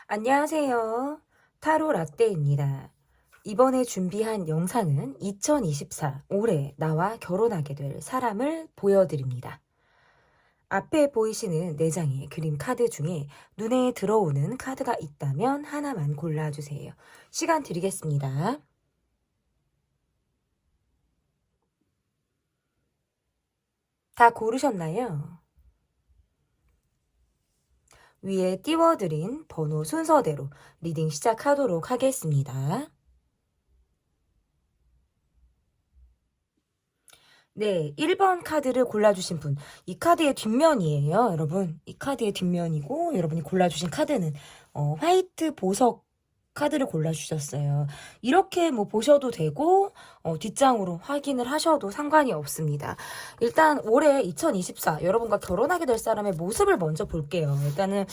안녕하세요. 타로 라떼입니다. 이번에 준비한 영상은 2024 올해 나와 결혼하게 될 사람을 보여드립니다. 앞에 보이시는 4장의 그림 카드 중에 눈에 들어오는 카드가 있다면 하나만 골라주세요. 시간 드리겠습니다. 다 고르셨나요? 위에 띄워드린 번호 순서대로 리딩 시작하도록 하겠습니다. 네, 1번 카드를 골라주신 분. 이 카드의 뒷면이에요, 여러분. 이 카드의 뒷면이고, 여러분이 골라주신 카드는, 화이트 보석 카드를 골라주셨어요. 이렇게 뭐 보셔도 되고, 뒷장으로 확인을 하셔도 상관이 없습니다. 일단 올해 2024, 여러분과 결혼하게 될 사람의 모습을 먼저 볼게요. 일단은,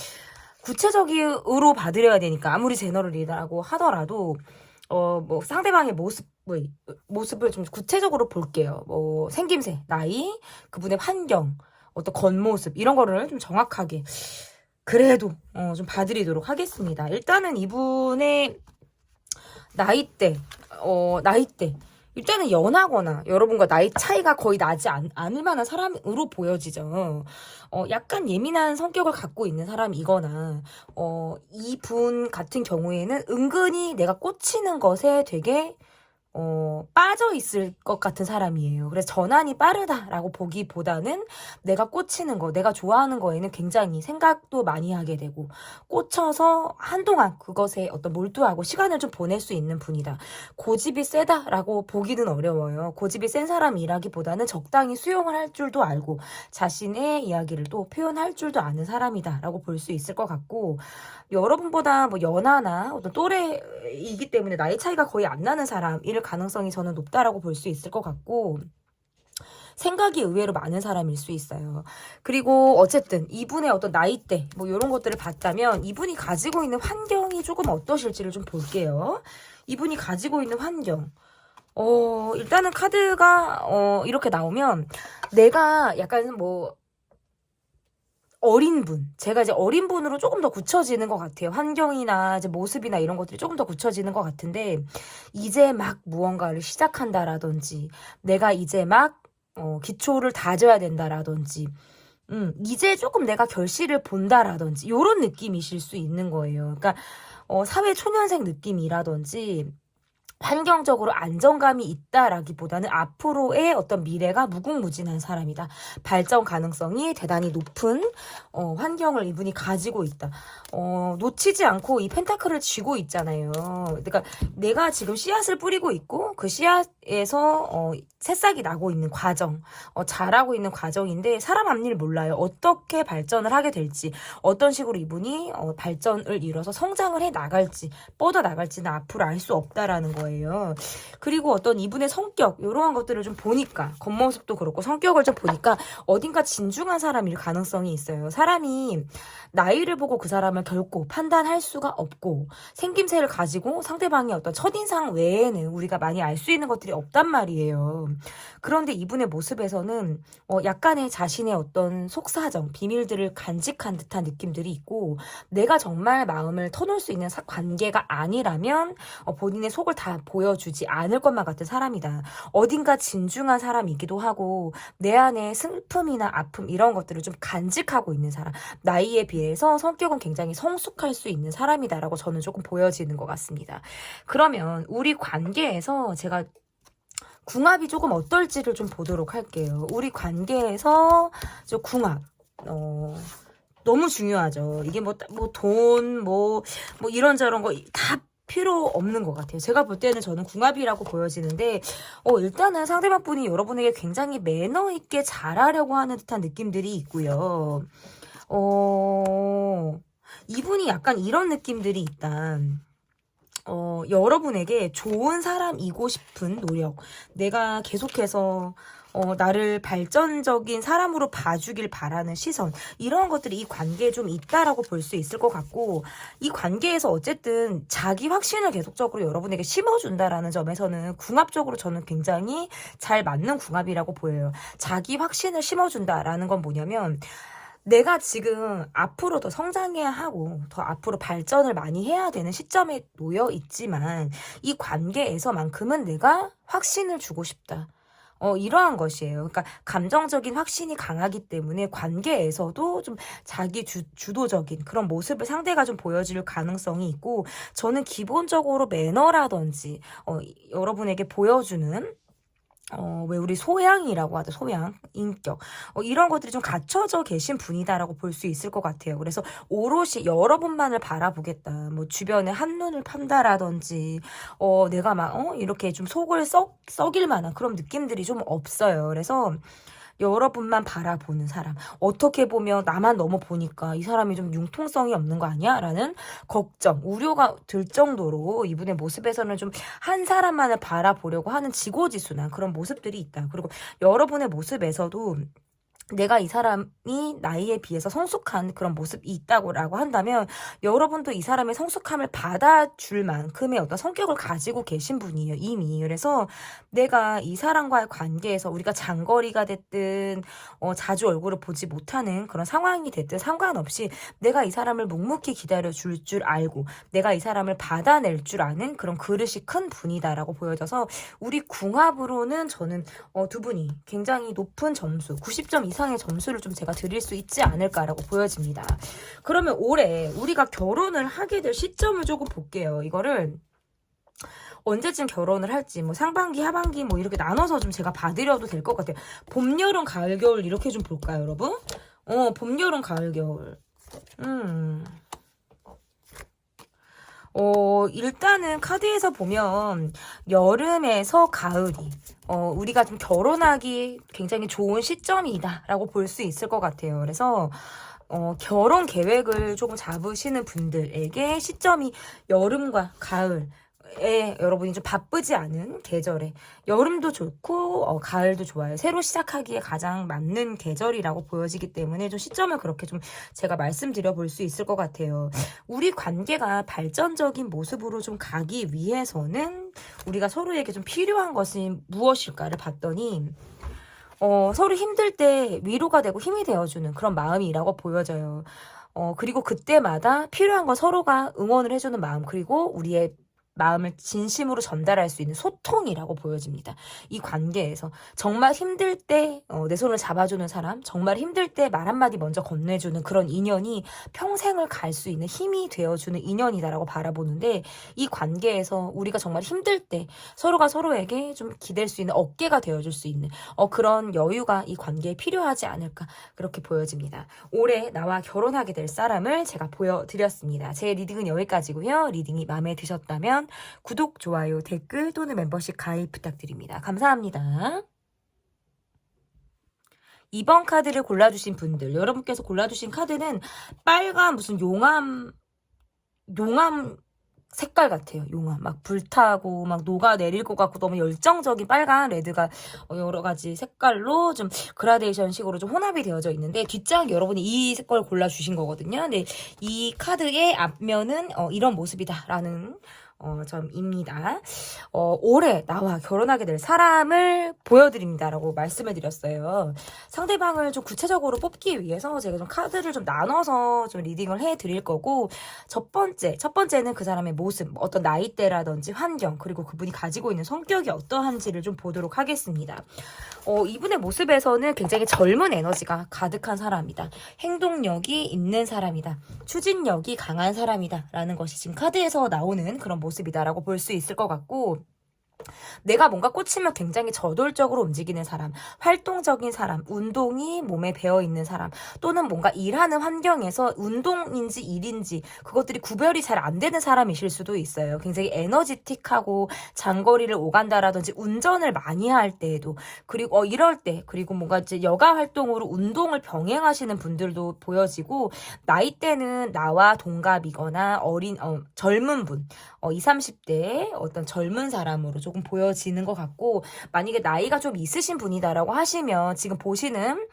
구체적으로 봐드려야 되니까, 아무리 제너럴이라고 하더라도, 뭐, 상대방의 모습을 좀 구체적으로 볼게요. 뭐, 생김새, 나이, 그분의 환경, 어떤 겉모습, 이런 거를 좀 정확하게, 그래도, 좀 봐드리도록 하겠습니다. 일단은 이분의 나이대. 일단은 연하거나 여러분과 나이 차이가 거의 나지 않을 만한 사람으로 보여지죠. 약간 예민한 성격을 갖고 있는 사람이거나, 이분 같은 경우에는 은근히 내가 꽂히는 것에 되게 빠져 있을 것 같은 사람이에요. 그래서 전환이 빠르다라고 보기보다는 내가 꽂히는 거, 내가 좋아하는 거에는 굉장히 생각도 많이 하게 되고, 꽂혀서 한동안 그것에 어떤 몰두하고 시간을 좀 보낼 수 있는 분이다. 고집이 세다라고 보기는 어려워요. 고집이 센 사람이라기보다는 적당히 수용을 할 줄도 알고, 자신의 이야기를 또 표현할 줄도 아는 사람이다라고 볼 수 있을 것 같고, 여러분보다 뭐 연하나 어떤 또래이기 때문에 나이 차이가 거의 안 나는 사람일 가능성이 저는 높다라고 볼 수 있을 것 같고, 생각이 의외로 많은 사람일 수 있어요. 그리고 어쨌든 이분의 어떤 나이대 뭐 이런 것들을 봤다면 이분이 가지고 있는 환경이 조금 어떠실지를 좀 볼게요. 이분이 가지고 있는 환경. 일단은 카드가 이렇게 나오면 내가 약간 뭐 제가 이제 어린 분으로 조금 더 굳혀지는 것 같아요. 환경이나 이제 모습이나 이런 것들이 조금 더 굳혀지는 것 같은데, 이제 막 무언가를 시작한다라든지, 내가 이제 막, 기초를 다져야 된다라든지, 이제 조금 내가 결실을 본다라든지, 요런 느낌이실 수 있는 거예요. 그러니까, 사회 초년생 느낌이라든지, 환경적으로 안정감이 있다라기보다는 앞으로의 어떤 미래가 무궁무진한 사람이다. 발전 가능성이 대단히 높은 환경을 이분이 가지고 있다. 놓치지 않고 이 펜타클을 쥐고 있잖아요. 그러니까 내가 지금 씨앗을 뿌리고 있고 그 씨앗에서 새싹이 나고 있는 과정, 자라고 있는 과정인데 사람 앞일 몰라요. 어떻게 발전을 하게 될지, 어떤 식으로 이분이 발전을 이뤄서 성장을 해 나갈지, 뻗어 나갈지는 앞으로 알 수 없다라는 거예요. 그리고 어떤 이분의 성격, 이러한 것들을 좀 보니까, 겉모습도 그렇고 성격을 좀 보니까 어딘가 진중한 사람일 가능성이 있어요. 사람이 나이를 보고 그 사람을 결코 판단할 수가 없고, 생김새를 가지고 상대방의 어떤 첫인상 외에는 우리가 많이 알 수 있는 것들이 없단 말이에요. 그런데 이분의 모습에서는 약간의 자신의 어떤 속사정, 비밀들을 간직한 듯한 느낌들이 있고, 내가 정말 마음을 터놓을 수 있는 관계가 아니라면 본인의 속을 다 보여주지 않을 것만 같은 사람이다. 어딘가 진중한 사람이기도 하고, 내 안에 슬픔이나 아픔 이런 것들을 좀 간직하고 있는 사람, 나이에 비해서 성격은 굉장히 성숙할 수 있는 사람이다라고 저는 조금 보여지는 것 같습니다. 그러면 우리 관계에서 제가 궁합이 조금 어떨지를 좀 보도록 할게요. 우리 관계에서 저 궁합, 너무 중요하죠. 이게 돈, 이런저런 거 다 필요 없는 것 같아요. 제가 볼 때는 저는 궁합이라고 보여지는데, 일단은 상대방 분이 여러분에게 굉장히 매너 있게 잘하려고 하는 듯한 느낌들이 있고요. 이분이 약간 이런 느낌들이 있다. 여러분에게 좋은 사람이고 싶은 노력, 내가 계속해서 나를 발전적인 사람으로 봐주길 바라는 시선, 이런 것들이 이 관계에 좀 있다라고 볼 수 있을 것 같고, 이 관계에서 어쨌든 자기 확신을 계속적으로 여러분에게 심어준다라는 점에서는 궁합적으로 저는 굉장히 잘 맞는 궁합이라고 보여요. 자기 확신을 심어준다라는 건 뭐냐면, 내가 지금 앞으로 더 성장해야 하고 더 앞으로 발전을 많이 해야 되는 시점에 놓여 있지만 이 관계에서만큼은 내가 확신을 주고 싶다. 이러한 것이에요. 그러니까 감정적인 확신이 강하기 때문에 관계에서도 좀 자기 주도적인 그런 모습을 상대가 좀 보여줄 가능성이 있고, 저는 기본적으로 매너라든지 여러분에게 보여주는 왜 우리 소양이라고 하죠. 소양, 인격. 이런 것들이 좀 갖춰져 계신 분이다라고 볼 수 있을 것 같아요. 그래서 오롯이 여러분만을 바라보겠다. 뭐 주변에 한눈을 판다라든지, 내가 막, 이렇게 좀 속을 썩일 만한 그런 느낌들이 좀 없어요. 그래서 여러분만 바라보는 사람. 어떻게 보면 나만 너무 보니까 이 사람이 좀 융통성이 없는 거 아니야? 라는 걱정, 우려가 들 정도로 이분의 모습에서는 좀 한 사람만을 바라보려고 하는 지고지순한 그런 모습들이 있다. 그리고 여러분의 모습에서도 내가 이 사람이 나이에 비해서 성숙한 그런 모습이 있다고라고 한다면 여러분도 이 사람의 성숙함을 받아줄 만큼의 어떤 성격을 가지고 계신 분이에요, 이미. 그래서 내가 이 사람과의 관계에서 우리가 장거리가 됐든 자주 얼굴을 보지 못하는 그런 상황이 됐든 상관없이 내가 이 사람을 묵묵히 기다려줄 줄 알고 내가 이 사람을 받아낼 줄 아는 그런 그릇이 큰 분이다라고 보여져서 우리 궁합으로는 저는 두 분이 굉장히 높은 점수, 90점 이상의 점수를 좀 제가 드릴 수 있지 않을까라고 보여집니다. 그러면 올해 우리가 결혼을 하게 될 시점을 조금 볼게요. 이거를 언제쯤 결혼을 할지, 뭐 상반기, 하반기 뭐 이렇게 나눠서 좀 제가 봐드려도 될 것 같아요. 봄, 여름, 가을, 겨울 이렇게 좀 볼까요, 여러분? 봄, 여름, 가을, 겨울. 일단은 카드에서 보면 여름에서 가을이 우리가 좀 결혼하기 굉장히 좋은 시점이다라고 볼 수 있을 것 같아요. 그래서 결혼 계획을 조금 잡으시는 분들에게 시점이 여름과 가을 여러분이 좀 바쁘지 않은 계절에 여름도 좋고 가을도 좋아요. 새로 시작하기에 가장 맞는 계절이라고 보여지기 때문에 좀 시점을 그렇게 좀 제가 말씀드려 볼 수 있을 것 같아요. 우리 관계가 발전적인 모습으로 좀 가기 위해서는 우리가 서로에게 좀 필요한 것이 무엇일까를 봤더니 서로 힘들 때 위로가 되고 힘이 되어주는 그런 마음이라고 보여져요. 그리고 그때마다 필요한 건 서로가 응원을 해주는 마음, 그리고 우리의 마음을 진심으로 전달할 수 있는 소통이라고 보여집니다. 이 관계에서 정말 힘들 때 내 손을 잡아주는 사람, 정말 힘들 때 말 한마디 먼저 건네주는 그런 인연이 평생을 갈 수 있는 힘이 되어주는 인연이다라고 바라보는데, 이 관계에서 우리가 정말 힘들 때 서로가 서로에게 좀 기댈 수 있는 어깨가 되어줄 수 있는 그런 여유가 이 관계에 필요하지 않을까, 그렇게 보여집니다. 올해 나와 결혼하게 될 사람을 제가 보여드렸습니다. 제 리딩은 여기까지고요. 리딩이 마음에 드셨다면 구독, 좋아요, 댓글 또는 멤버십 가입 부탁드립니다. 감사합니다. 2번 카드를 골라주신 분들, 여러분께서 골라주신 카드는 빨간 무슨 용암 색깔 같아요. 용암 막 불타고 막 녹아내릴 것 같고 너무 열정적인 빨간 레드가 여러 가지 색깔로 좀 그라데이션 식으로 좀 혼합이 되어져 있는데, 뒷장 여러분이 이 색깔을 골라주신 거거든요. 근데 이 카드의 앞면은 이런 모습이다라는 점입니다. 올해 나와 결혼하게 될 사람을 보여드립니다라고 말씀을 드렸어요. 상대방을 좀 구체적으로 뽑기 위해서 제가 좀 카드를 좀 나눠서 좀 리딩을 해드릴 거고, 첫 번째는 그 사람의 모습, 어떤 나이대라든지 환경, 그리고 그분이 가지고 있는 성격이 어떠한지를 좀 보도록 하겠습니다. 이분의 모습에서는 굉장히 젊은 에너지가 가득한 사람이다. 행동력이 있는 사람이다. 추진력이 강한 사람이다. 라는 것이 지금 카드에서 나오는 그런 모습이다라고 볼 수 있을 것 같고, 내가 뭔가 꽂히면 굉장히 저돌적으로 움직이는 사람, 활동적인 사람, 운동이 몸에 배어있는 사람, 또는 뭔가 일하는 환경에서 운동인지 일인지 그것들이 구별이 잘 안 되는 사람이실 수도 있어요. 굉장히 에너지틱하고 장거리를 오간다라든지 운전을 많이 할 때에도, 그리고 이럴 때, 그리고 뭔가 이제 여가 활동으로 운동을 병행하시는 분들도 보여지고, 나이대는 나와 동갑이거나 젊은 분, 20, 30대의 어떤 젊은 사람으로 조금 보여지는 것 같고, 만약에 나이가 좀 있으신 분이다라고 하시면 지금 보시는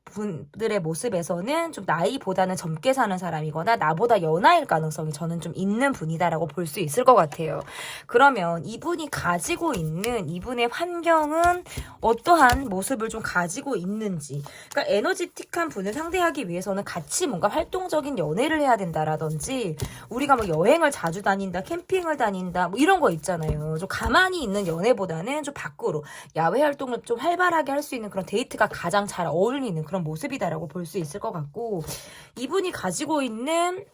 분들의 모습에서는 좀 나이보다는 젊게 사는 사람이거나 나보다 연하일 가능성이 저는 좀 있는 분이다라고 볼 수 있을 것 같아요. 그러면 이분이 가지고 있는 이분의 환경은 어떠한 모습을 좀 가지고 있는지, 그러니까 에너지틱한 분을 상대하기 위해서는 같이 뭔가 활동적인 연애를 해야 된다라든지, 우리가 뭐 여행을 자주 다닌다, 캠핑을 다닌다, 뭐 이런 거 있잖아요. 좀 가만히 있는 연애보다는 좀 밖으로 야외 활동을 좀 활발하게 할 수 있는 그런 데이트가 가장 잘 어울리는 그런 모습이다라고 볼 수 있을 것 같고, 이분이 가지고 있는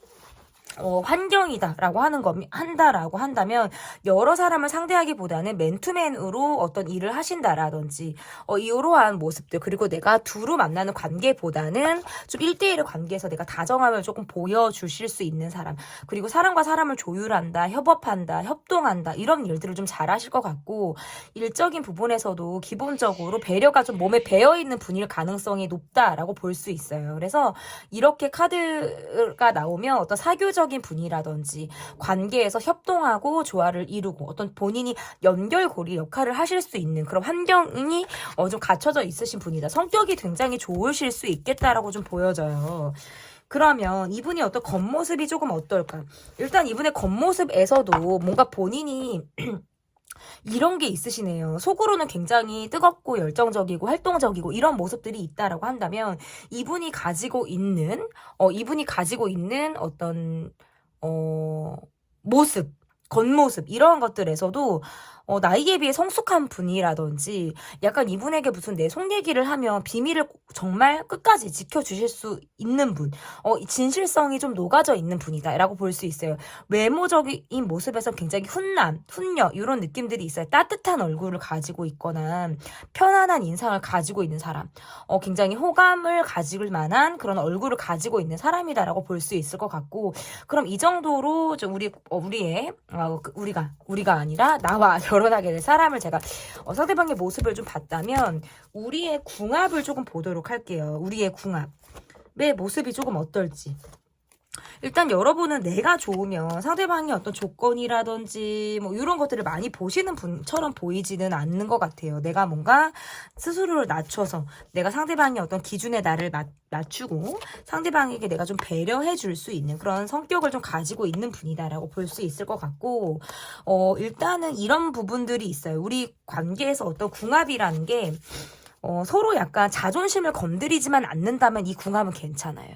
환경이다라고 한다라고 한다면 여러 사람을 상대하기보다는 맨투맨으로 어떤 일을 하신다라든지 이러한 모습들, 그리고 내가 두루 만나는 관계보다는 좀 1대1의 관계에서 내가 다정함을 조금 보여주실 수 있는 사람, 그리고 사람과 사람을 조율한다, 협업한다, 협동한다, 이런 일들을 좀 잘하실 것 같고, 일적인 부분에서도 기본적으로 배려가 좀 몸에 배어있는 분일 가능성이 높다라고 볼 수 있어요. 그래서 이렇게 카드가 나오면 어떤 사교적인 분이라든지 관계에서 협동하고 조화를 이루고 어떤 본인이 연결고리 역할을 하실 수 있는 그런 환경이 좀 갖춰져 있으신 분이다. 성격이 굉장히 좋으실 수 있겠다라고 좀 보여져요. 그러면 이분이 어떤 겉모습이 조금 어떨까? 일단 이분의 겉모습에서도 뭔가 본인이 이런 게 있으시네요. 속으로는 굉장히 뜨겁고 열정적이고 활동적이고 이런 모습들이 있다라고 한다면 이분이 가지고 있는 어떤 모습, 겉모습 이러한 것들에서도 나이에 비해 성숙한 분이라든지, 약간 이분에게 무슨 내 속 얘기를 하면 비밀을 정말 끝까지 지켜주실 수 있는 분, 진실성이 좀 녹아져 있는 분이다 라고 볼 수 있어요. 외모적인 모습에서 굉장히 훈녀 이런 느낌들이 있어요. 따뜻한 얼굴을 가지고 있거나 편안한 인상을 가지고 있는 사람, 굉장히 호감을 가질 만한 그런 얼굴을 가지고 있는 사람이다라고 볼 수 있을 것 같고, 그럼 이 정도로 좀 우리가 아니라 나와 결혼하게 될 사람을 제가 상대방의 모습을 좀 봤다면 우리의 궁합을 조금 보도록 할게요. 우리의 궁합의 모습이 조금 어떨지. 일단 여러분은 내가 좋으면 상대방이 어떤 조건이라든지 뭐 이런 것들을 많이 보시는 분처럼 보이지는 않는 것 같아요. 내가 뭔가 스스로를 낮춰서 내가 상대방이 어떤 기준에 나를 낮추고 상대방에게 내가 좀 배려해 줄 수 있는 그런 성격을 좀 가지고 있는 분이다라고 볼 수 있을 것 같고, 일단은 이런 부분들이 있어요. 우리 관계에서 어떤 궁합이라는 게 서로 약간 자존심을 건드리지만 않는다면 이 궁합은 괜찮아요.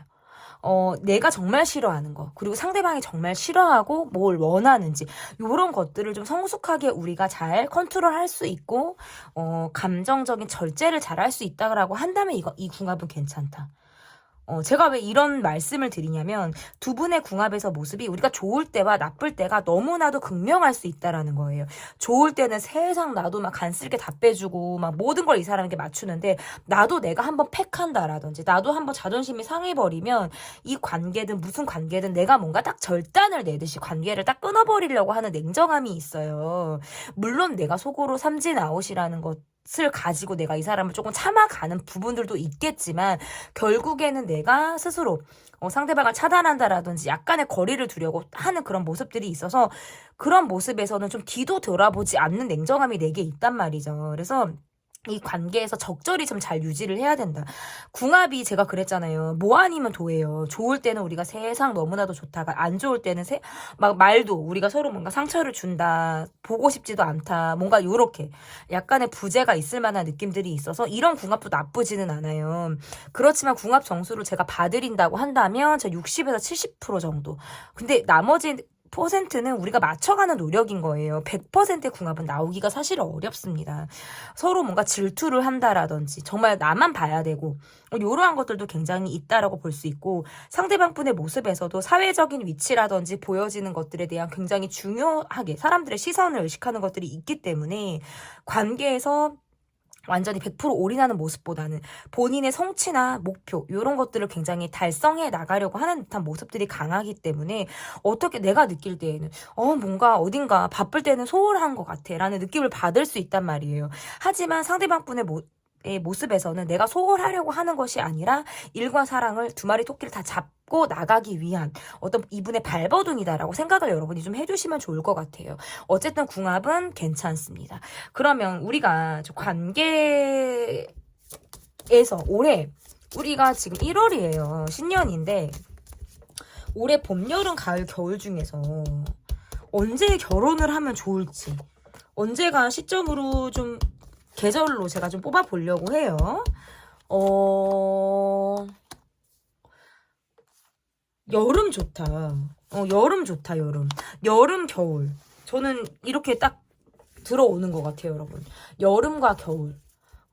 내가 정말 싫어하는 거, 그리고 상대방이 정말 싫어하고 뭘 원하는지, 요런 것들을 좀 성숙하게 우리가 잘 컨트롤할 수 있고, 감정적인 절제를 잘 할 수 있다라고 한다면 이 궁합은 괜찮다. 제가 왜 이런 말씀을 드리냐면, 두 분의 궁합에서 모습이 우리가 좋을 때와 나쁠 때가 너무나도 극명할 수 있다라는 거예요. 좋을 때는 세상 나도 막 간쓸게 다 빼주고 막 모든 걸 이 사람에게 맞추는데, 나도 내가 한번 팩한다라든지 나도 한번 자존심이 상해버리면 이 관계든 무슨 관계든 내가 뭔가 딱 절단을 내듯이 관계를 딱 끊어버리려고 하는 냉정함이 있어요. 물론 내가 속으로 삼진아웃이라는 것을 가지고 내가 이 사람을 조금 참아가는 부분들도 있겠지만, 결국에는 내가 스스로 상대방을 차단한다라든지 약간의 거리를 두려고 하는 그런 모습들이 있어서, 그런 모습에서는 좀 뒤도 돌아보지 않는 냉정함이 내게 있단 말이죠. 그래서 이 관계에서 적절히 좀 잘 유지를 해야 된다. 궁합이 제가 그랬잖아요. 뭐 아니면 도예요. 좋을 때는 우리가 세상 너무나도 좋다가, 안 좋을 때는 막 말도 우리가 서로 뭔가 상처를 준다, 보고 싶지도 않다, 뭔가 요렇게 약간의 부재가 있을 만한 느낌들이 있어서 이런 궁합도 나쁘지는 않아요. 그렇지만 궁합 정수를 제가 봐드린다고 한다면 저 60에서 70% 정도. 근데 나머지 퍼센트는 우리가 맞춰가는 노력인 거예요. 100%의 궁합은 나오기가 사실 어렵습니다. 서로 뭔가 질투를 한다라든지 정말 나만 봐야 되고 이러한 것들도 굉장히 있다라고 볼 수 있고, 상대방 분의 모습에서도 사회적인 위치라든지 보여지는 것들에 대한 굉장히 중요하게 사람들의 시선을 의식하는 것들이 있기 때문에, 관계에서 완전히 100% 올인하는 모습보다는 본인의 성취나 목표 이런 것들을 굉장히 달성해 나가려고 하는 듯한 모습들이 강하기 때문에, 어떻게 내가 느낄 때에는 뭔가 어딘가 바쁠 때는 소홀한 것 같아 라는 느낌을 받을 수 있단 말이에요. 하지만 상대방 분의 모습에서는 내가 소홀하려고 하는 것이 아니라 일과 사랑을 두 마리 토끼를 다 잡고 나가기 위한 어떤 이분의 발버둥이다라고 생각을 여러분이 좀 해주시면 좋을 것 같아요. 어쨌든 궁합은 괜찮습니다. 그러면 우리가 관계에서 올해 우리가 지금 1월이에요. 신년인데 올해 봄, 여름, 가을, 겨울 중에서 언제 결혼을 하면 좋을지, 언제가 시점으로 좀 계절로 제가 좀 뽑아보려고 해요. 여름 좋다. 여름 좋다, 여름. 여름, 겨울. 저는 이렇게 딱 들어오는 것 같아요, 여러분. 여름과 겨울.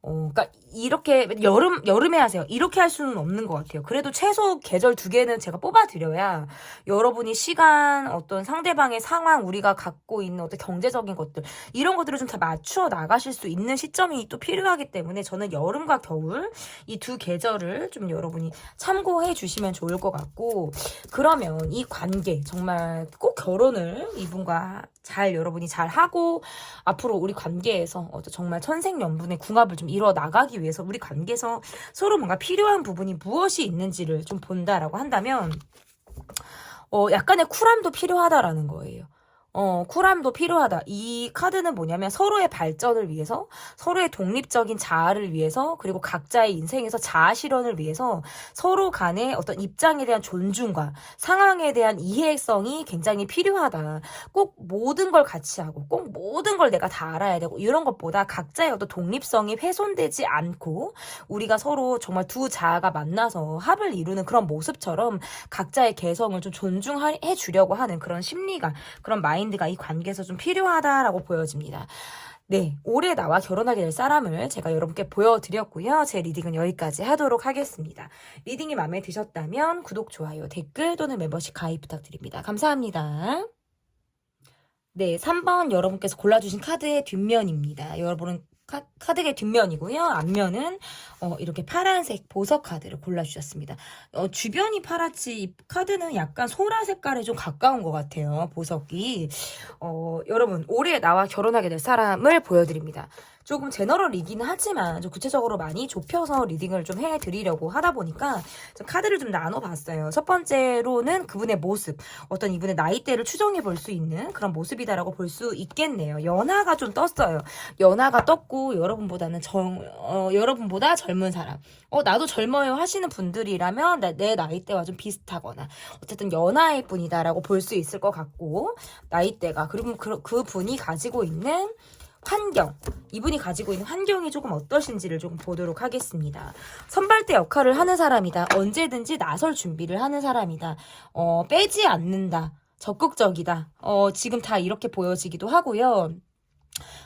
그러니까 이렇게 여름에 하세요. 이렇게 할 수는 없는 것 같아요. 그래도 최소 계절 두 개는 제가 뽑아드려야 여러분이 시간, 어떤 상대방의 상황, 우리가 갖고 있는 어떤 경제적인 것들, 이런 것들을 좀 다 맞추어 나가실 수 있는 시점이 또 필요하기 때문에 저는 여름과 겨울 이 두 계절을 좀 여러분이 참고해 주시면 좋을 것 같고, 그러면 이 관계 정말 꼭 결혼을 이분과 여러분이 잘 하고 앞으로 우리 관계에서 정말 천생연분의 궁합을 좀 이뤄 나가기 위해서 우리 관계에서 서로 뭔가 필요한 부분이 무엇이 있는지를 좀 본다라고 한다면 약간의 쿨함도 필요하다라는 거예요. 쿨함도 필요하다. 이 카드는 뭐냐면 서로의 발전을 위해서, 서로의 독립적인 자아를 위해서, 그리고 각자의 인생에서 자아 실현을 위해서 서로 간의 어떤 입장에 대한 존중과 상황에 대한 이해성이 굉장히 필요하다. 꼭 모든 걸 같이 하고, 꼭 모든 걸 내가 다 알아야 되고, 이런 것보다 각자의 어떤 독립성이 훼손되지 않고, 우리가 서로 정말 두 자아가 만나서 합을 이루는 그런 모습처럼 각자의 개성을 좀 존중해 주려고 하는 그런 심리가, 그런 마인드가 이 관계에서 좀 필요하다라고 보여집니다. 네, 올해 나와 결혼하게 될 사람을 제가 여러분께 보여드렸고요. 제 리딩은 여기까지 하도록 하겠습니다. 리딩이 마음에 드셨다면 구독, 좋아요, 댓글 또는 멤버십 가입 부탁드립니다. 감사합니다. 네, 3번 여러분께서 골라주신 카드의 뒷면입니다. 여러분은 카드의 뒷면이고요. 앞면은 이렇게 파란색 보석 카드를 골라주셨습니다. 주변이 파랗지 이 카드는 약간 소라 색깔에 좀 가까운 것 같아요. 보석이. 여러분 올해 나와 결혼하게 될 사람을 보여드립니다. 조금 제너럴이긴 하지만 좀 구체적으로 많이 좁혀서 리딩을 좀 해드리려고 하다 보니까 좀 카드를 좀 나눠봤어요. 첫 번째로는 그분의 모습, 어떤 이분의 나이대를 추정해 볼 수 있는 그런 모습이다라고 볼 수 있겠네요. 연하가 좀 떴어요. 연하가 떴고 여러분보다는 여러분보다 젊은 사람, 나도 젊어요 하시는 분들이라면 내 나이대와 좀 비슷하거나 어쨌든 연하일 분이다라고 볼 수 있을 것 같고, 나이대가, 그리고 그 분이 가지고 있는 환경, 이분이 가지고 있는 환경이 조금 어떠신지를 조금 보도록 하겠습니다. 선발대 역할을 하는 사람이다. 언제든지 나설 준비를 하는 사람이다. 빼지 않는다. 적극적이다. 지금 다 이렇게 보여지기도 하고요.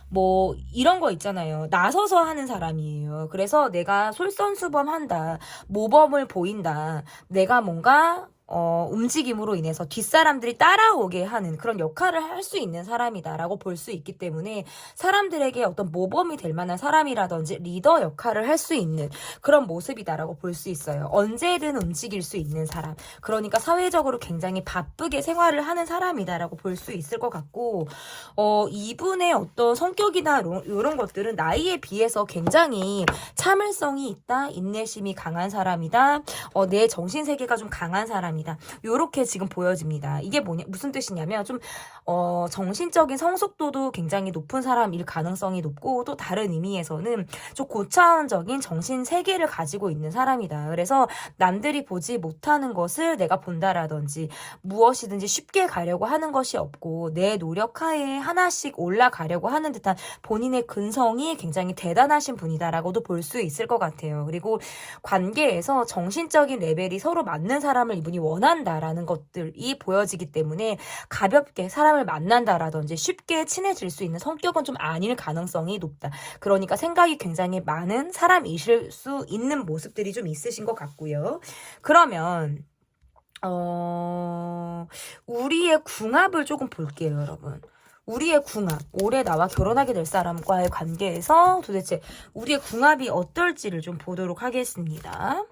뭐 이런 거 있잖아요. 나서서 하는 사람이에요. 그래서 내가 솔선수범한다. 모범을 보인다. 내가 뭔가 움직임으로 인해서 뒷사람들이 따라오게 하는 그런 역할을 할 수 있는 사람이다라고 볼 수 있기 때문에 사람들에게 어떤 모범이 될 만한 사람이라든지 리더 역할을 할 수 있는 그런 모습이다라고 볼 수 있어요. 언제든 움직일 수 있는 사람. 그러니까 사회적으로 굉장히 바쁘게 생활을 하는 사람이다라고 볼 수 있을 것 같고, 이분의 어떤 성격이나 이런 것들은 나이에 비해서 굉장히 참을성이 있다, 인내심이 강한 사람이다, 내 정신세계가 좀 강한 사람이다. 요렇게 지금 보여집니다. 이게 무슨 뜻이냐면 좀 정신적인 성숙도도 굉장히 높은 사람일 가능성이 높고, 또 다른 의미에서는 좀 고차원적인 정신세계를 가지고 있는 사람이다. 그래서 남들이 보지 못하는 것을 내가 본다라든지 무엇이든지 쉽게 가려고 하는 것이 없고 내 노력하에 하나씩 올라가려고 하는 듯한 본인의 근성이 굉장히 대단하신 분이다라고도 볼 수 있을 것 같아요. 그리고 관계에서 정신적인 레벨이 서로 맞는 사람을 이분이 원한다라는 것들이 보여지기 때문에 가볍게 사람을 만난다라든지 쉽게 친해질 수 있는 성격은 좀 아닐 가능성이 높다. 그러니까 생각이 굉장히 많은 사람이실 수 있는 모습들이 좀 있으신 것 같고요. 그러면 우리의 궁합을 조금 볼게요, 여러분. 우리의 궁합, 올해 나와 결혼하게 될 사람과의 관계에서 도대체 우리의 궁합이 어떨지를 좀 보도록 하겠습니다.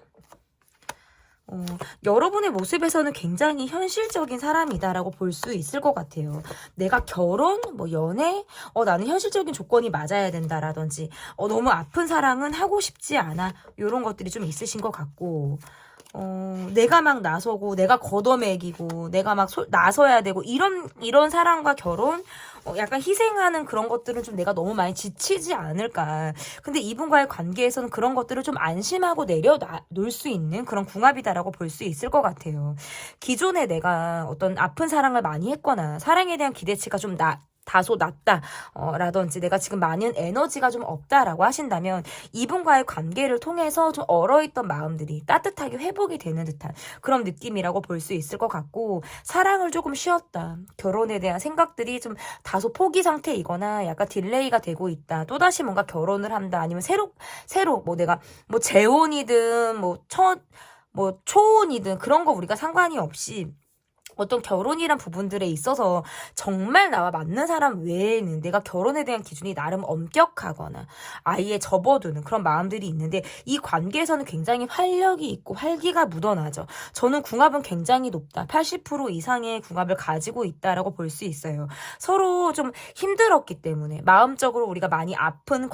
여러분의 모습에서는 굉장히 현실적인 사람이다라고 볼 수 있을 것 같아요. 내가 결혼, 연애, 나는 현실적인 조건이 맞아야 된다라든지, 너무 아픈 사랑은 하고 싶지 않아. 이런 것들이 좀 있으신 것 같고, 내가 막 나서고, 내가 걷어매기고, 내가 막 나서야 되고, 이런 사람과 결혼, 약간 희생하는 그런 것들은 좀 내가 너무 많이 지치지 않을까. 근데 이분과의 관계에서는 그런 것들을 좀 안심하고 내려놓을 수 있는 그런 궁합이다라고 볼 수 있을 것 같아요. 기존에 내가 어떤 아픈 사랑을 많이 했거나, 사랑에 대한 기대치가 좀 다소 낮다, 라든지 내가 지금 많은 에너지가 좀 없다라고 하신다면 이분과의 관계를 통해서 좀 얼어있던 마음들이 따뜻하게 회복이 되는 듯한 그런 느낌이라고 볼 수 있을 것 같고, 사랑을 조금 쉬었다, 결혼에 대한 생각들이 좀 다소 포기 상태이거나 약간 딜레이가 되고 있다, 또다시 뭔가 결혼을 한다, 아니면 새로 뭐 내가 뭐 재혼이든 뭐 초혼이든 그런 거 우리가 상관이 없이 어떤 결혼이란 부분들에 있어서 정말 나와 맞는 사람 외에는 내가 결혼에 대한 기준이 나름 엄격하거나 아예 접어두는 그런 마음들이 있는데, 이 관계에서는 굉장히 활력이 있고 활기가 묻어나죠. 저는 궁합은 굉장히 높다, 80% 이상의 궁합을 가지고 있다라고 볼 수 있어요. 서로 좀 힘들었기 때문에 마음적으로 우리가 많이 아픈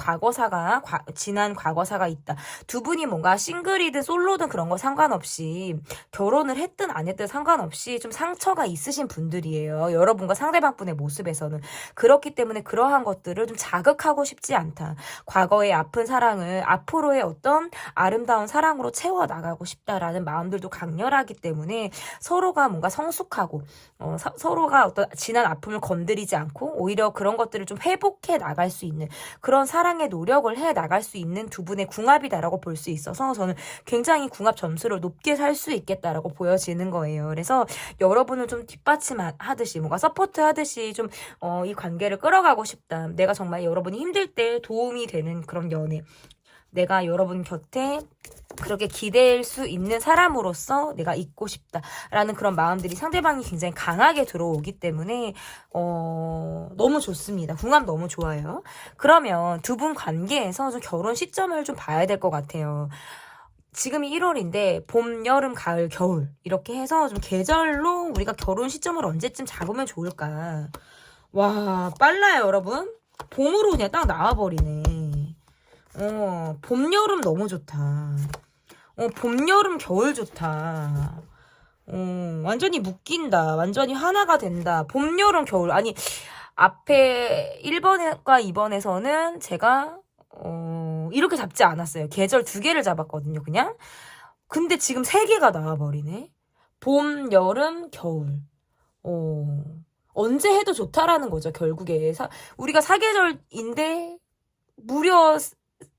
지난 과거사가 있다. 두 분이 뭔가 싱글이든 솔로든 그런 거 상관없이, 결혼을 했든 안 했든 상관없이 좀 상처가 있으신 분들이에요. 여러분과 상대방분의 모습에서는. 그렇기 때문에 그러한 것들을 좀 자극하고 싶지 않다. 과거의 아픈 사랑을 앞으로의 어떤 아름다운 사랑으로 채워나가고 싶다라는 마음들도 강렬하기 때문에 서로가 뭔가 성숙하고 서로가 어떤 지난 아픔을 건드리지 않고 오히려 그런 것들을 좀 회복해 나갈 수 있는 그런 사랑의 노력을 해 나갈 수 있는 두 분의 궁합이다라고 볼 수 있어서 저는 굉장히 궁합 점수를 높게 살 수 있겠다라고 보여지는 거예요. 그래서 여러분을 좀 뒷받침하듯이 뭔가 서포트하듯이 좀 이 관계를 끌어가고 싶다. 내가 정말 여러분이 힘들 때 도움이 되는 그런 연애, 내가 여러분 곁에 그렇게 기댈 수 있는 사람으로서 내가 있고 싶다라는 그런 마음들이 상대방이 굉장히 강하게 들어오기 때문에 너무 좋습니다. 궁합 너무 좋아요. 그러면 두 분 관계에서 좀 결혼 시점을 좀 봐야 될 것 같아요. 지금이 1월인데 봄, 여름, 가을, 겨울 이렇게 해서 좀 계절로 우리가 결혼 시점을 언제쯤 잡으면 좋을까. 와, 빨라요 여러분. 봄으로 그냥 딱 나와버리네. 봄, 여름 너무 좋다. 봄, 여름, 겨울 좋다. 완전히 묶인다. 완전히 하나가 된다. 봄, 여름, 겨울. 아니, 앞에 1번과 2번에서는 제가 이렇게 잡지 않았어요. 계절 2개를 잡았거든요, 그냥. 근데 지금 3개가 나와버리네. 봄, 여름, 겨울. 언제 해도 좋다라는 거죠, 결국에. 우리가 사계절인데 무려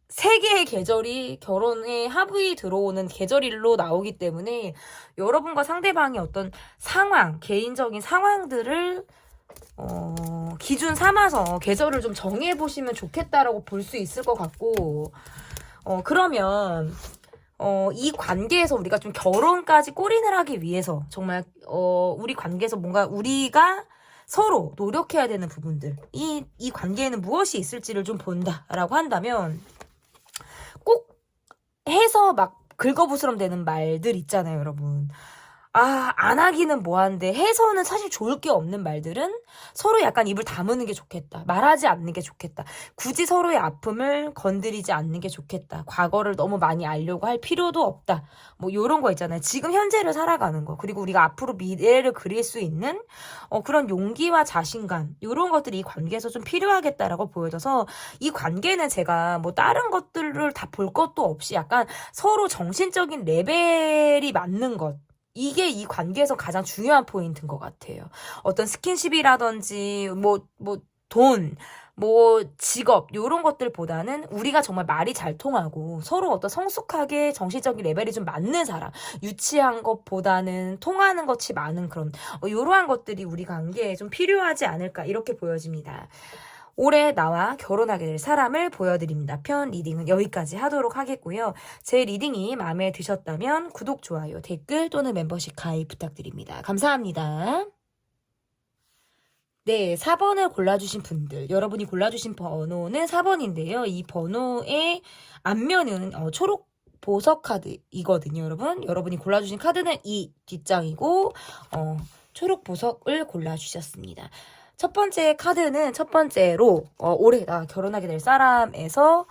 3개의 계절이 결혼에 합의 들어오는 계절일로 나오기 때문에 여러분과 상대방의 어떤 상황, 개인적인 상황들을 기준 삼아서 계절을 좀 정해보시면 좋겠다라고 볼 수 있을 것 같고, 그러면 이 관계에서 우리가 좀 결혼까지 골인을 하기 위해서 정말 우리 관계에서 뭔가 우리가 서로 노력해야 되는 부분들, 이 관계에는 무엇이 있을지를 좀 본다라고 한다면, 꼭 해서 막 긁어부스럼 되는 말들 있잖아요, 여러분. 안 하기는 뭐한데 해서는 사실 좋을 게 없는 말들은 서로 약간 입을 다무는 게 좋겠다. 말하지 않는 게 좋겠다. 굳이 서로의 아픔을 건드리지 않는 게 좋겠다. 과거를 너무 많이 알려고 할 필요도 없다. 뭐 요런 거 있잖아요. 지금 현재를 살아가는 거. 그리고 우리가 앞으로 미래를 그릴 수 있는 그런 용기와 자신감, 요런 것들이 이 관계에서 좀 필요하겠다라고 보여져서, 이 관계는 제가 뭐 다른 것들을 다 볼 것도 없이 약간 서로 정신적인 레벨이 맞는 것, 이게 이 관계에서 가장 중요한 포인트인 것 같아요. 어떤 스킨십이라든지 돈, 직업 요런 것들보다는 우리가 정말 말이 잘 통하고 서로 어떤 성숙하게 정신적인 레벨이 좀 맞는 사람, 유치한 것보다는 통하는 것이 많은 그런 요러한 것들이 우리 관계에 좀 필요하지 않을까, 이렇게 보여집니다. 올해 나와 결혼하게 될 사람을 보여드립니다. 편 리딩은 여기까지 하도록 하겠고요. 제 리딩이 마음에 드셨다면 구독, 좋아요, 댓글 또는 멤버십 가입 부탁드립니다. 감사합니다. 네, 4번을 골라주신 분들, 여러분이 골라주신 번호는 4번인데요. 이 번호의 앞면은 초록 보석 카드이거든요, 여러분. 여러분이 골라주신 카드는 이 뒷장이고 초록 보석을 골라주셨습니다. 첫 번째 카드는 첫 번째로 올해 나 결혼하게 될 사람에서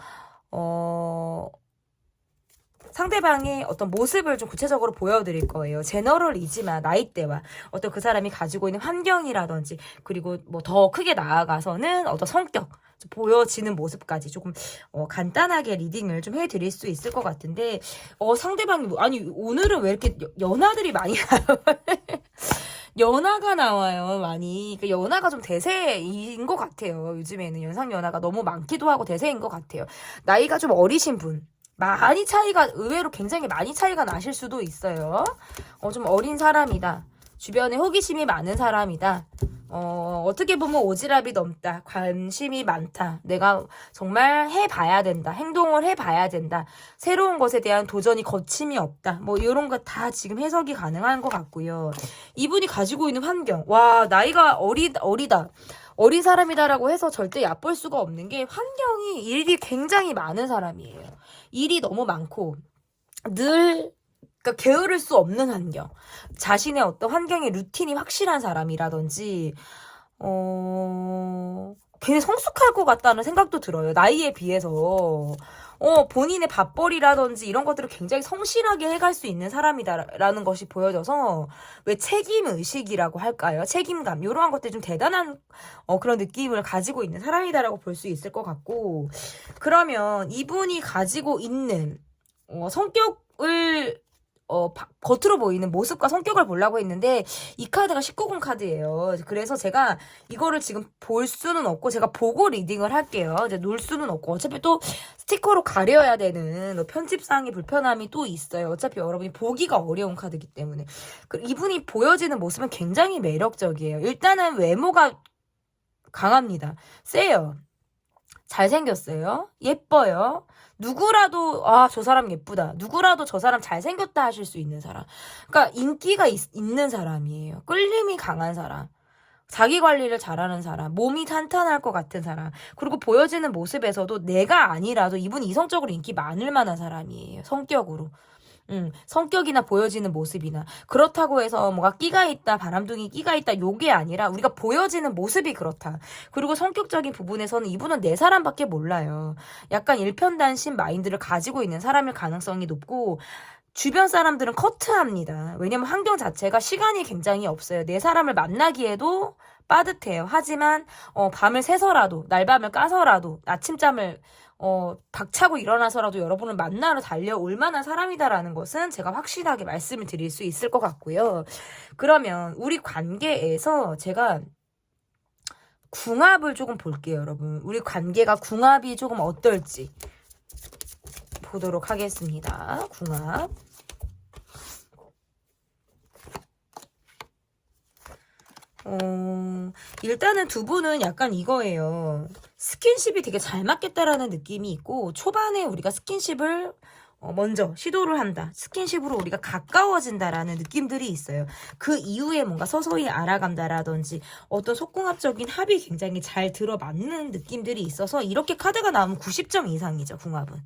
상대방의 어떤 모습을 좀 구체적으로 보여드릴 거예요. 제너럴이지만 나이대와 어떤 그 사람이 가지고 있는 환경이라든지 그리고 뭐 더 크게 나아가서는 어떤 성격 보여지는 모습까지 조금 간단하게 리딩을 좀 해드릴 수 있을 것 같은데 상대방이 아니 오늘은 왜 이렇게 연하들이 많이 나요? 연하가 나와요, 많이. 그러니까 연하가 좀 대세인 것 같아요. 요즘에는 연상 연하가 너무 많기도 하고 대세인 것 같아요. 나이가 좀 어리신 분. 많이 차이가, 의외로 굉장히 많이 차이가 나실 수도 있어요. 좀 어린 사람이다. 주변에 호기심이 많은 사람이다. 어떻게 보면 오지랖이 넓다. 관심이 많다. 내가 정말 해봐야 된다. 행동을 해봐야 된다. 새로운 것에 대한 도전이 거침이 없다. 뭐 이런 거 다 지금 해석이 가능한 것 같고요. 이분이 가지고 있는 환경. 와, 나이가 어리다. 어린 사람이다라고 해서 절대 얕볼 수가 없는 게 환경이 일이 굉장히 많은 사람이에요. 일이 너무 많고 늘 그러니까 게으를 수 없는 환경. 자신의 어떤 환경의 루틴이 확실한 사람이라든지 괜히 성숙할 것 같다는 생각도 들어요. 나이에 비해서. 본인의 밥벌이라든지 이런 것들을 굉장히 성실하게 해갈 수 있는 사람이다라는 것이 보여져서 왜 책임의식이라고 할까요? 책임감 이러한 것들이 좀 대단한 그런 느낌을 가지고 있는 사람이다라고 볼 수 있을 것 같고 그러면 이분이 가지고 있는 성격을 겉으로 보이는 모습과 성격을 보려고 했는데 이 카드가 19금 카드예요. 그래서 제가 이거를 지금 볼 수는 없고 제가 보고 리딩을 할게요. 이제 놀 수는 없고 어차피 또 스티커로 가려야 되는 편집상의 불편함이 또 있어요. 어차피 여러분이 보기가 어려운 카드이기 때문에 이분이 보여지는 모습은 굉장히 매력적이에요. 일단은 외모가 강합니다. 세요. 잘생겼어요. 예뻐요. 누구라도 저 사람 예쁘다. 누구라도 저 사람 잘생겼다 하실 수 있는 사람. 그러니까 인기가 있는 사람이에요. 끌림이 강한 사람. 자기 관리를 잘하는 사람. 몸이 탄탄할 것 같은 사람. 그리고 보여지는 모습에서도 내가 아니라도 이분 이성적으로 인기 많을 만한 사람이에요. 성격으로. 성격이나 보여지는 모습이나 그렇다고 해서 뭐가 끼가 있다 바람둥이 끼가 있다 요게 아니라 우리가 보여지는 모습이 그렇다. 그리고 성격적인 부분에서는 이분은 내 사람밖에 몰라요. 약간 일편단심 마인드를 가지고 있는 사람일 가능성이 높고 주변 사람들은 커트합니다. 왜냐면 환경 자체가 시간이 굉장히 없어요. 내 사람을 만나기에도 빠듯해요. 하지만 밤을 새서라도 날밤을 까서라도 아침잠을 박차고 일어나서라도 여러분을 만나러 달려올 만한 사람이다라는 것은 제가 확실하게 말씀을 드릴 수 있을 것 같고요. 그러면 우리 관계에서 제가 궁합을 조금 볼게요, 여러분. 우리 관계가 궁합이 조금 어떨지 보도록 하겠습니다. 궁합. 일단은 두 분은 약간 이거예요. 스킨십이 되게 잘 맞겠다라는 느낌이 있고 초반에 우리가 스킨십을 먼저 시도를 한다. 스킨십으로 우리가 가까워진다라는 느낌들이 있어요. 그 이후에 뭔가 서서히 알아간다라든지 어떤 속궁합적인 합이 굉장히 잘 들어맞는 느낌들이 있어서 이렇게 카드가 나오면 90점 이상이죠. 궁합은.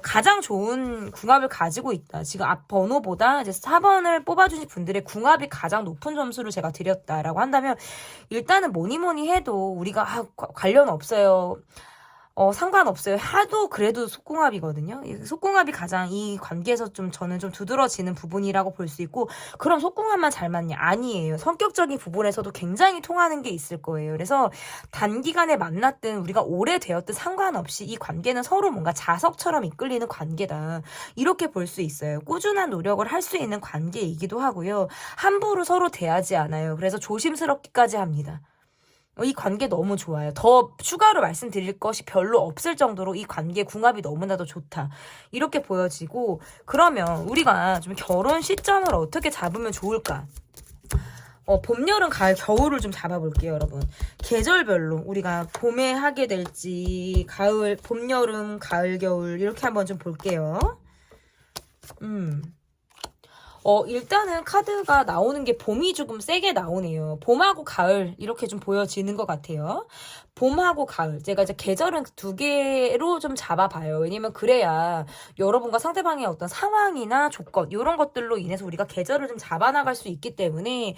가장 좋은 궁합을 가지고 있다. 지금 앞 번호보다 이제 4번을 뽑아주신 분들의 궁합이 가장 높은 점수를 제가 드렸다라고 한다면 일단은 뭐니 해도 우리가 관련 없어요. 상관없어요. 하도 그래도 속궁합이거든요. 속궁합이 가장 이 관계에서 좀 저는 좀 두드러지는 부분이라고 볼 수 있고 그럼 속궁합만 잘 맞냐? 아니에요. 성격적인 부분에서도 굉장히 통하는 게 있을 거예요. 그래서 단기간에 만났든 우리가 오래되었든 상관없이 이 관계는 서로 뭔가 자석처럼 이끌리는 관계다. 이렇게 볼 수 있어요. 꾸준한 노력을 할 수 있는 관계이기도 하고요. 함부로 서로 대하지 않아요. 그래서 조심스럽기까지 합니다. 이 관계 너무 좋아요. 더 추가로 말씀드릴 것이 별로 없을 정도로 이 관계 궁합이 너무나도 좋다. 이렇게 보여지고 그러면 우리가 좀 결혼 시점을 어떻게 잡으면 좋을까? 봄, 여름, 가을, 겨울을 좀 잡아볼게요, 여러분. 계절별로 우리가 봄에 하게 될지 가을, 봄, 여름, 가을, 겨울 이렇게 한번 좀 볼게요. 일단은 카드가 나오는 게 봄이 조금 세게 나오네요. 봄하고 가을 이렇게 좀 보여지는 것 같아요. 봄하고 가을. 제가 이제 계절은 두 개로 좀 잡아봐요. 왜냐면 그래야 여러분과 상대방의 어떤 상황이나 조건 이런 것들로 인해서 우리가 계절을 좀 잡아나갈 수 있기 때문에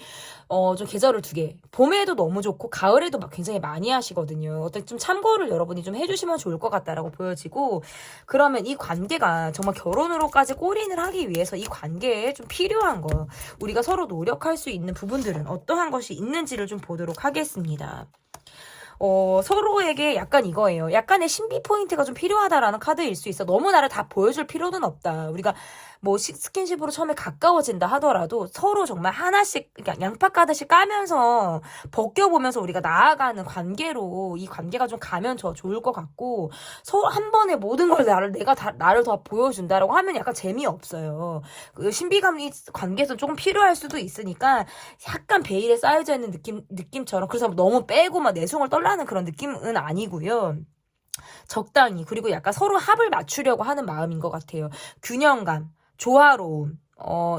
좀 계절을 두 개. 봄에도 너무 좋고 가을에도 막 굉장히 많이 하시거든요. 어떤 좀 참고를 여러분이 좀 해주시면 좋을 것 같다라고 보여지고 그러면 이 관계가 정말 결혼으로까지 골인을 하기 위해서 이 관계에 좀 필요한 거 우리가 서로 노력할 수 있는 부분들은 어떠한 것이 있는지를 좀 보도록 하겠습니다. 서로에게 약간 이거예요. 약간의 신비 포인트가 좀 필요하다라는 카드일 수 있어. 너무 나를 다 보여줄 필요는 없다. 우리가 뭐 스킨십으로 처음에 가까워진다 하더라도 서로 정말 하나씩 그러니까 양파 까듯이 까면서 벗겨보면서 우리가 나아가는 관계로 이 관계가 좀 가면 더 좋을 것 같고 서로 한 번에 모든 걸 나를 더 보여준다라고 하면 약간 재미없어요. 그 신비감이 관계에서 조금 필요할 수도 있으니까 약간 베일에 쌓여져 있는 느낌처럼 그래서 너무 빼고 막 내숭을 떨라는 그런 느낌은 아니고요. 적당히 그리고 약간 서로 합을 맞추려고 하는 마음인 것 같아요. 균형감, 조화로움,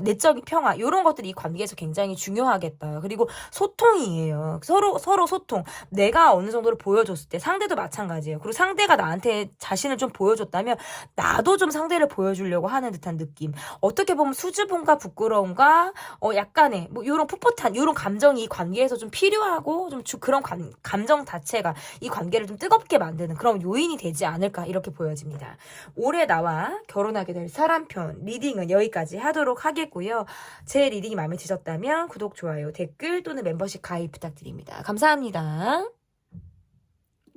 내적인 평화 이런 것들이 이 관계에서 굉장히 중요하겠다. 그리고 소통이에요. 서로 소통. 내가 어느 정도를 보여줬을 때 상대도 마찬가지예요. 그리고 상대가 나한테 자신을 좀 보여줬다면 나도 좀 상대를 보여주려고 하는 듯한 느낌. 어떻게 보면 수줍음과 부끄러움과 약간의 뭐 이런 풋풋한 이런 감정이 이 관계에서 좀 필요하고 좀 그런 감정 자체가 이 관계를 좀 뜨겁게 만드는 그런 요인이 되지 않을까 이렇게 보여집니다. 올해 나와 결혼하게 될 사람편 리딩은 여기까지 하도록 하겠고요. 제 리딩이 마음에 드셨다면 구독, 좋아요, 댓글 또는 멤버십 가입 부탁드립니다. 감사합니다.